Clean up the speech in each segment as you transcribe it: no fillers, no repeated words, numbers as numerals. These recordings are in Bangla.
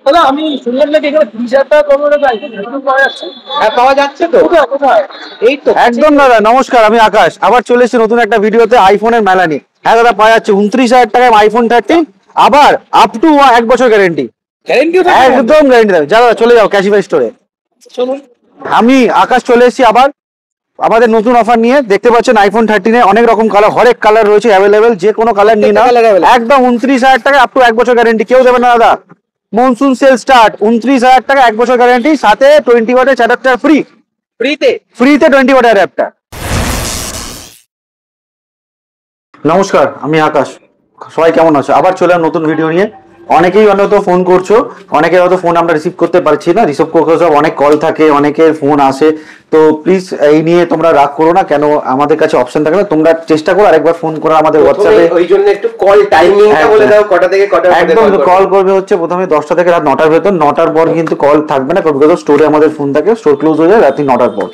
দাদা আমি শুনলাম নাকি এখানে 30,000 টাকা কম আইফোন পাওয়া যাচ্ছে। হ্যাঁ পাওয়া যাচ্ছে তো। কোথায়? এই তো একদম দাদা নমস্কার, আমি আকাশ আবার চলে এসেছি নতুন একটা ভিডিওতে আইফোনের মেলা নিয়ে। হ্যাঁ দাদা পাওয়া যাচ্ছে 29,000 টাকায় আইফোন 13, আবার আপ টু 1 বছর গ্যারেন্টি। একদম গ্যারেন্টি দেবে। যা দাদা চলে যাও ক্যাশিফাই স্টোরে। চলুন। আমি আকাশ চলে এসেছি আবার আমাদের নতুন অফার নিয়ে। দেখতে পাচ্ছেন আইফোন 13 অনেক রকম কালার, হরেক কালার রয়েছে অ্যাভেলেবেল, যে কোনো কালার নিয়ে নাও। একদম 29,000 টাকা আপ টু 1 বছর গ্যারেন্টি, কেউ দেবে না দাদা। মনসুন সেল স্টার্ট 29,000 টাকা 1 বছর গ্যারেন্টি, সাথে 20 ওয়াটের অ্যাডাপ্টার ফ্রিতে 20 ওয়াটের অ্যাডাপ্টার। নমস্কার, আমি আকাশ। সবাই কেমন আছো? আবার চলে এলাম নতুন ভিডিও নিয়ে। অনেকেই হয়তো ফোন করছো, অনেকের হয়তো ফোন আমরা রিসিভ করতে পারছি না। রিসিভ করতে সব অনেক কল থাকে, অনেকের ফোন আসে, তো প্লিজ এই নিয়ে তোমরা রাগ করো না। কেন আমাদের কাছে অপশন থাকে না, তোমরা চেষ্টা করো আরেকবার ফোন করো আমাদের হোয়াটসঅ্যাপে। ওই জন্য একটু কল টাইমিংটা বলে দাও, কটা থেকে কটার মধ্যে একদম কল করবে হচ্ছে প্রথমে 10টা থেকে রাত 9টার ভেতর। 9টার পর কিন্তু কল থাকবে না, কারণ স্টোরে আমাদের ফোন থাকে, স্টোর ক্লোজ হয়ে যায় রাত্রি 9টার পর।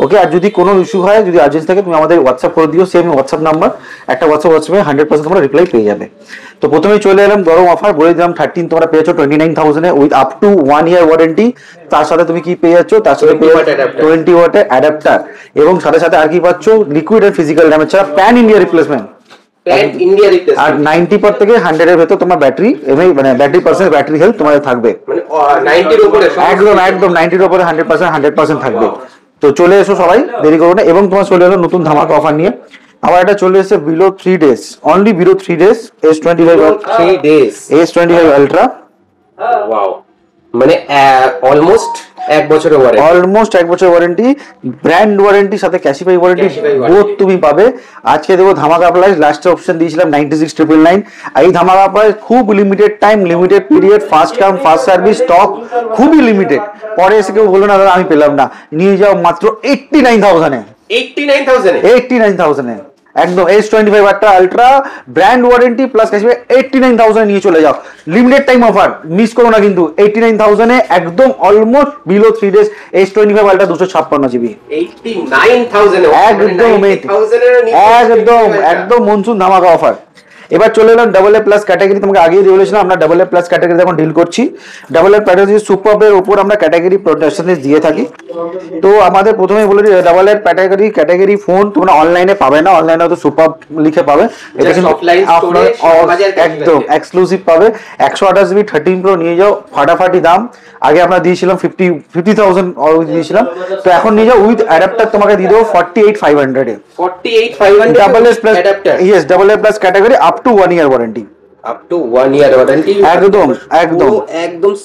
ওকে, আর যদি কোনো ইস্যু হয়, যদি আর্জেন্ট থাকে, তুমি আমাদের হোয়াটসঅ্যাপ করে দিও, সেম হোয়াটসঅ্যাপ নাম্বার, একটা হোয়াটসঅ্যাপে 100% তোমরা রিপ্লাই পেয়ে যাবে। তো প্রথমেই চলে এলাম গরম অফার, বলে দিলাম 13 তোমরা পেয়েছো 29,000 with up to 1 year warranty. তার সাথে তুমি কি পেয়ে যাচ্ছ? তার সাথে 20 ওয়াটের অ্যাডাপ্টার, এবং সাথে সাথে আর কি পাচ্ছ? লিকুইড এন্ড ফিজিক্যাল ড্যামেজ ছাড়া প্যান ইন্ডিয়া রিপ্লেসমেন্ট। আর 90 পর থেকে 100 এর ভেতর তোমার ব্যাটারি, মানে ব্যাটারি হেলথ তোমাদের থাকবে, মানে 90 এর উপরে একদম 90 এর উপরে 100% থাকবে। তো চলে এসো সবাই, দেরি করো না। এবং তোমার চলে এলো নতুন ধামাকা অফার নিয়ে। আবার এটা চলে এসেছে below 3 days, only below 3 days, S25 ultra. Wow, মানে অলমোস্ট 1 বছরের ওয়ারেন্টি, ব্র্যান্ড ওয়ারেন্টি, সাথে ক্যাশিফাই ওয়ারেন্টি, বোথ তুমি পাবে। আজকে দেবো ধামাকা প্রাইস, লাস্ট অপশন দিয়েছিলাম 96,999। এই ধামাকা প্রাইস খুব limited time, limited period, first come first service, stock খুবই লিমিটেড। পরে এসে কেউ বললো না দাদা আমি পেলাম না, নিয়ে যাও মাত্র 89,000 একদম। S25 ultra brand warranty plus cashback 89,000 নিয়ে চলে যাও। লিমিটেড টাইম অফার, মিস করো না কিন্তু। 89,000 একদম almost below 3 days S25 ultra 256 GB, 89,000 একদম মনসুন ধামাকা অফার। এবার চলে এলাম AA প্লাস ক্যাটাগরি। তোমাকে আগেই বলেছিলাম আমরা AA প্লাস ক্যাটাগরি এখন ডিল করছি। AA ক্যাটাগরি সুপারের উপর আমরা ক্যাটাগরি প্রোটেকশন দিয়ে থাকি। তো আমাদের প্রথমে বলে দিই AA ক্যাটাগরি ফোন তোমরা অনলাইনে পাবে না, অনলাইনে হয়তো সুপার লিখে পাবে, এটা কিন্তু একদম এক্সক্লুসিভ পাবে। 128 জিবি 13 প্রো নিয়ে যাও, ফাটাফাটি দাম। আগে আমরা দিয়েছিলাম 50,000 দিয়েছিলাম, তো এখন নিয়ে যাও উইথ অ্যাডাপ্টার তোমাকে দিয়ে দেবো 48,500 এ। 48,500 adapter, yes AA plus category up to 1 year warranty, একদম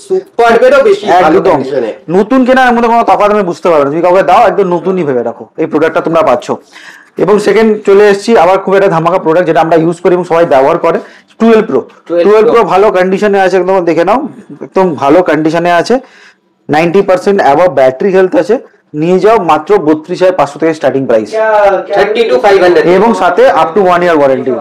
সুপারবেরও বেশি ভালো কন্ডিশনে। নতুন কেনার মধ্যে কোনো তফাৎ আমি বুঝতে পারবো না, তুমি কাউকে দাও একদম নতুনই ভেবে রাখো, এই প্রোডাক্টটা তোমরা পাচ্ছ। এবং সেকেন্ড চলে এসেছি আবার খুব একটা ধামাকা প্রোডাক্ট, যেটা আমরা ইউজ করি এবং সবাই ব্যবহার করে, 12 প্রো ভালো কন্ডিশনে আছে, একদম দেখে নাও, একদম ভালো কন্ডিশনে আছে, 90% অ্যাবভ ব্যাটারি হেলথ আছে। নিয়ে যাও মাত্র 32,500 থেকে স্টার্টিং প্রাইস, 32,500 এবং সাথে আপ টু 1 ইয়ার ওয়ারেন্টি,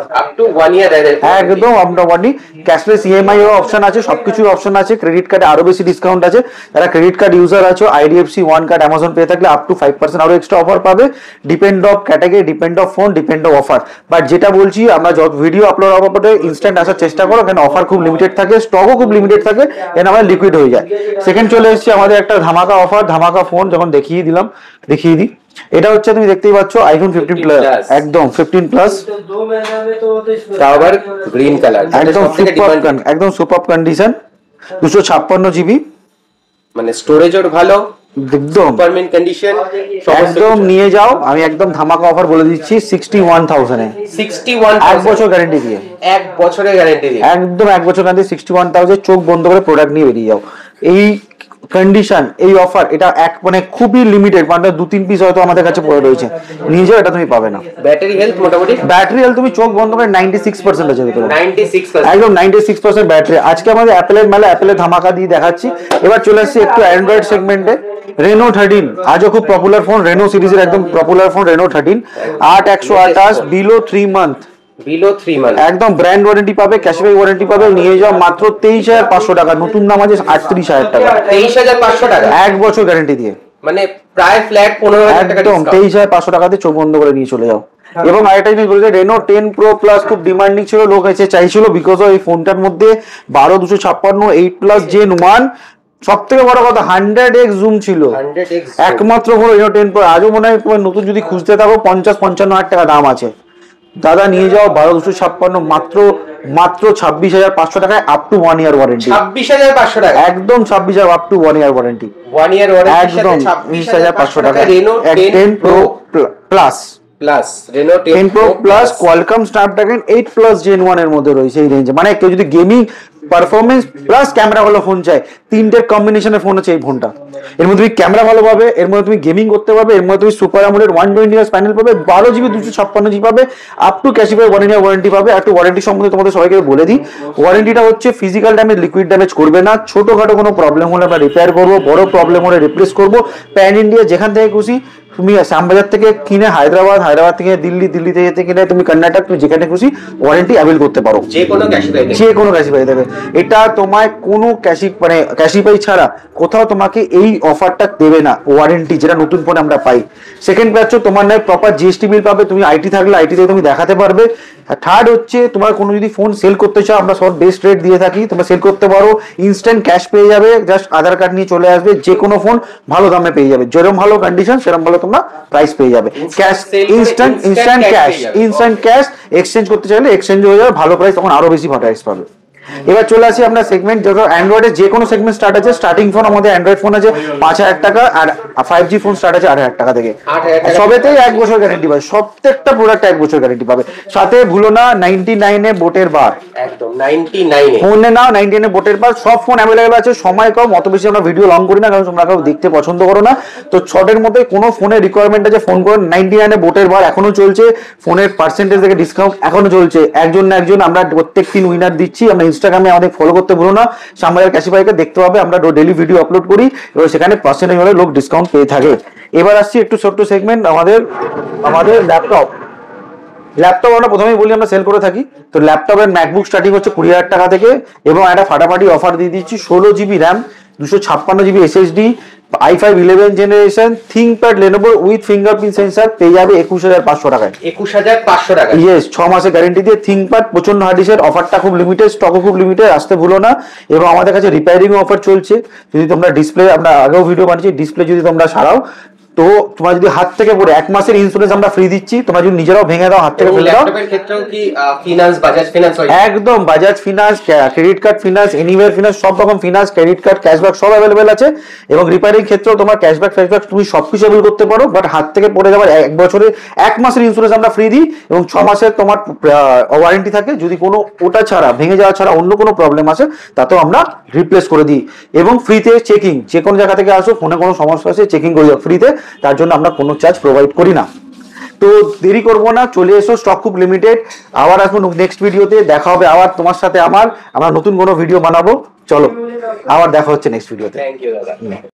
একদম ওয়ারেন্টি। ক্যাশলেস ইএমআই এর অপশন আছে, সবকিছুর অপশন আছে। ক্রেডিট কার্ডে আরো বেশি ডিসকাউন্ট আছে। যারা ক্রেডিট কার্ড ইউজার আছো, IDFC one card, Amazon pay থাকলে আপ টু 5% আরো এক্সট্রা অফার পাবে। Depend of category, depend of phone, depend of offer. But যেটা বলছি, আমরা যত ভিডিও আপলোড হওয়ার পরে ইনস্ট্যান্ট আসার চেষ্টা করো, কারণ অফার খুব লিমিটেড থাকে, স্টকও খুব লিমিটেড থাকে, এর আমাদের লিকুইড হয়ে যায়। সেকেন্ড চলে এসেছি আমাদের একটা ধামাকা অফার, ধামাকা ফোন যখন দেখিয়ে দিই। এটা হচ্ছে তুমি দেখতেই পাচ্ছ আইফোন 15 প্লাস, একদম 15 প্লাস, আবার গ্রিন কালার, একদম সুপার কন্ডিশন, 256 জিবি, মানে স্টোরেজও ভালো, একদম পারমানেন্ট কন্ডিশন, একদম নিয়ে যাও। আমি একদম ধামাকা অফার বলে দিচ্ছি 61,000 এ, 61,000 1 বছর গ্যারান্টি দিয়ে, 1 বছরের গ্যারান্টি দিয়ে, একদম 1 বছর গ্যারান্টি, 61,000। চোখ বন্ধ করে প্রোডাক্ট নিয়ে বেরিয়ে যাও। এই কন্ডিশন, এই অফার, এটা মানে খুবই লিমিটেড, মানে 2-3 পিস হয়তো আমাদের কাছে পড়ে রয়েছে, নিয়ে যাও, এটা তুমি পাবে না। ব্যাটারি হেলথ মোটামুটি, ব্যাটারি হেলথ তুমি চোখ বন্ধ করে 96% আছে ভিতরে, 96%, একদম 96% ব্যাটারি। আজকে আমাদের অ্যাপেলের মেলা, অ্যাপেলের ধামাকা দিয়ে দেখাচ্ছি। এবার চলে আসছি একটু অ্যান্ড্রয়েড সেগমেন্টে। রেনো 13 আজও খুব পপুলার ফোন, রেনো সিরিজের একদম popular phone Reno 13, 8128 below 3 month, একদম ব্র্যান্ড ওয়ারেন্টি পাবে, ক্যাশব্যাক ওয়ারেন্টি পাবে। নিয়ে যাও মাত্র 23,500 টাকা, নতুন দাম আছে 38,000 টাকা, 23,500 টাকা, 1 বছর গ্যারান্টি দিয়ে, মানে প্রায় ফ্ল্যাট 15,000 টাকা, একদম 23,500 টাকাতে চোখ বন্ধ করে নিয়ে চলে যাও। এবং আরেকটা জিনিস বলেছে রেনো 10 প্রো প্লাস খুব ডিমান্ডিং ছিল, লোক এসে চাইছিল বিকজ এই ফোনটার মধ্যে 12/256 8+ Gen 1 সব থেকে বড় কথা 100x জুম ছিল, 100x একমাত্র হলো রেনো 10 প্রো। আজও মনে হয় তোমার নতুন যদি খুঁজতে থাকো 50-55 হাজার টাকা দাম আছে। দাদা নিয়ে যাও 12/256 মাত্র 26,500 টাকায় আপ টু 1 ইয়ার ওয়ারেন্টি। 26,500 টাকা একদম 26,000 up to 1 year warranty. 1 year warranty একদম 26,500 টাকা Reno 10 pro plus Reno 10 pro plus Qualcomm Snapdragon 8+ Gen 1 এর মধ্যে রয়েছে এই রেঞ্জে। মানে কেউ যদি গেমিং পারফরমেন্স প্লাস ক্যামেরা ভালো ফোন চাই, তিনটের কম্বিনেশনের ফোন আছে এই ফোনটা। এর মধ্যে তুমি ক্যামেরা ভালো পাবে, এর মধ্যে তুমি গেমিং করতে পারবে, এর মধ্যে তুমি সুপার অ্যামোলেড 120 Hz প্যানেল পাবে, 12GB 256GB পাবে, আপ টু ক্যাশিফাই 1 ইয়ার ওয়ারেন্টি পাবে। একটু ওয়ারেন্টি সম্বন্ধে তোমাদের সবাইকে বলে দিই, ওয়ারেন্টিটা হচ্ছে ফিজিক্যাল ড্যামেজ লিকুইড ড্যামেজ করবে না, ছোটখাটো কোনো প্রবলেম হলে আমরা রিপেয়ার করবো, বড় প্রবলেম হলে রিপ্লেস করবো। প্যান ইন্ডিয়া যেখান থেকে খুশি তুমি শ্যামবাজার থেকে কিনে হায়দ্রাবাদ থেকে দিল্লি থেকে কিনে তুমি কর্ণাটক, তুমি যেখানে খুশি ওয়ারেন্টি অ্যাভেল করতে পারো, যে কোনো ক্যাশিফাই দেবে। এটা তোমায় কোনো ক্যাশিফাই ছাড়া কোথাও তোমাকে এই অফারটা দেবে না ওয়ারেন্টি, যেটা নতুন ফোনে আমরা পাই। সেকেন্ড পাচ্ছ তোমার নয় প্রপার জিএসটি বিল পাবে, তুমি আইটি থাকলে আইটি থেকে তুমি দেখাতে পারবে। থার্ড হচ্ছে তোমার কোনো যদি ফোন সেল করতে চাও, আমরা সব বেস্ট রেট দিয়ে থাকি, তোমরা সেল করতে পারো, ইনস্ট্যান্ট ক্যাশ পেয়ে যাবে, জাস্ট আধার কার্ড নিয়ে চলে আসবে, যে কোনো ফোন ভালো দামে পেয়ে যাবে, যেরকম ভালো কন্ডিশন সেরকম ভালো তোমরা প্রাইস পেয়ে যাবে। ক্যাশ ইনস্ট্যান্ট ক্যাশ এক্সচেঞ্জ করতে চাইলে এক্সচেঞ্জ হয়ে যাবে, ভালো প্রাইস তখন আরো বেশি প্রাইস পাবে। এবার চলে আসি আমরা সেগমেন্ট, যত অ্যান্ড্রয়েডের যে কোনো সেগমেন্ট স্টার্ট আছে। স্টার্টিং ফোন আমাদের অ্যান্ড্রয়েড ফোন আছে 5,000 টাকা, আর 5G ফোন স্টার্ট আছে 8,000 টাকা থেকে। সবেতেই 1 বছর গ্যারেন্টি পাবে, প্রত্যেকটা প্রোডাক্ট 1 বছর গ্যারেন্টি পাবে। সাথে ভুলো না 99 বোটের বার, একদম 99 ফোনে নাও 99 বোটের বার। সব ফোন অ্যাভেলেবল আছে, সময় কম, অত বেশি আমরা ভিডিও লং করি না কারণ তোমরা কেউ দেখতে পছন্দ করো না। তো শর্টের মধ্যে কোনো ফোনের রিকোয়ারমেন্ট আছে ফোন করুন। 99 বোটের বার এখনো চলছে, ফোনের পার্সেন্টেজ থেকে ডিসকাউন্ট এখনো চলছে, একজন না একজন আমরা প্রত্যেক দিন উইনার দিচ্ছি। আমরা ইনস্টাগ্রামে আমাদের ফলো করতে ভুলো না, শ্যামবাজার ক্যাশিফাইকে দেখতে পাবে, আমরা ডেইলি ভিডিও আপলোড করি এবং সেখানে পার্সেন্টেজ হলে লোক ডিসকাউন্ট পেয়ে থাকে। এবার আসছি একটু ছোট্ট সেগমেন্ট আমাদের ল্যাপটপ আমরা প্রথমেই বলি আমরা সেল করে থাকি। তো ল্যাপটপের ম্যাকবুক স্টার্টিং হচ্ছে 20,000 টাকা থেকে, এবং একটা ফাটাফাটি অফার দিয়ে দিচ্ছি 16GB RAM 256GB SSD i5 11 generation ThinkPad Lenovo with fingerprint sensor পেয়ে যাবে 21,500 টাকায়। 21,500 টাকা, ইয়েস, 6 মাসের গ্যারেন্টি দিয়ে থিংকপ্যাড প্রচন্ড হার্ড ডিস্কের। অফারটা খুব লিমিটেড, স্টকও খুব লিমিটেড, আসতে ভুলো না। এবং আমাদের কাছে রিপেয়ারিং অফার চলছে, যদি তোমরা ডিসপ্লে, আমরা আগেও ভিডিও বানিয়েছি, ডিসপ্লে যদি তোমরা সারাও তো তোমার যদি হাত থেকে পড়ে 1 মাসের ইন্স্যুরেন্স আমরা ফ্রি দিচ্ছি, তোমরা যদি নিজেরাও ভেঙে দাও হাত থেকে ফেলে দাও, ল্যাপটপের ক্ষেত্রেও কি ফিনান্স বাজাজ ফিনান্স হয়? একদম Bajaj finance, credit card finance, anywhere finance, সব রকম ফিনান্স, ক্রেডিট কার্ড, ক্যাশব্যাক সব অ্যাভেলেবেল আছে। এবং রিপেয়ারিং ক্ষেত্রেও তোমার ক্যাশব্যাক তুমি সবকিছু অ্যাভেল করতে পারো, বাট হাত থেকে পড়ে যাওয়ার 1 বছরের 1 মাসের ইন্স্যুরেন্স আমরা ফ্রি দিই, এবং 6 মাসের তোমার ওয়ারেন্টি থাকে। যদি কোনো ওটা ছাড়া ভেঙে যাওয়া ছাড়া অন্য কোনো প্রবলেম আসে তাতেও আমরা রিপ্লেস করে দিই। এবং ফ্রিতে চেকিং, যে কোনো জায়গা থেকে আসো, ফোনে কোনো সমস্যা আছে চেকিং করে দাও ফ্রিতে, তার জন্য আমরা কোনো চার্জ প্রোভাইড করি না। তো দেরি করবো না, চলে এসো, স্টক খুব লিমিটেড। আবার আসবো নেক্সট ভিডিওতে, দেখা হবে আবার তোমার সাথে আমরা নতুন কোনো ভিডিও বানাবো। চলো আবার দেখা হচ্ছে নেক্সট ভিডিওতে। থ্যাংক ইউ দাদা।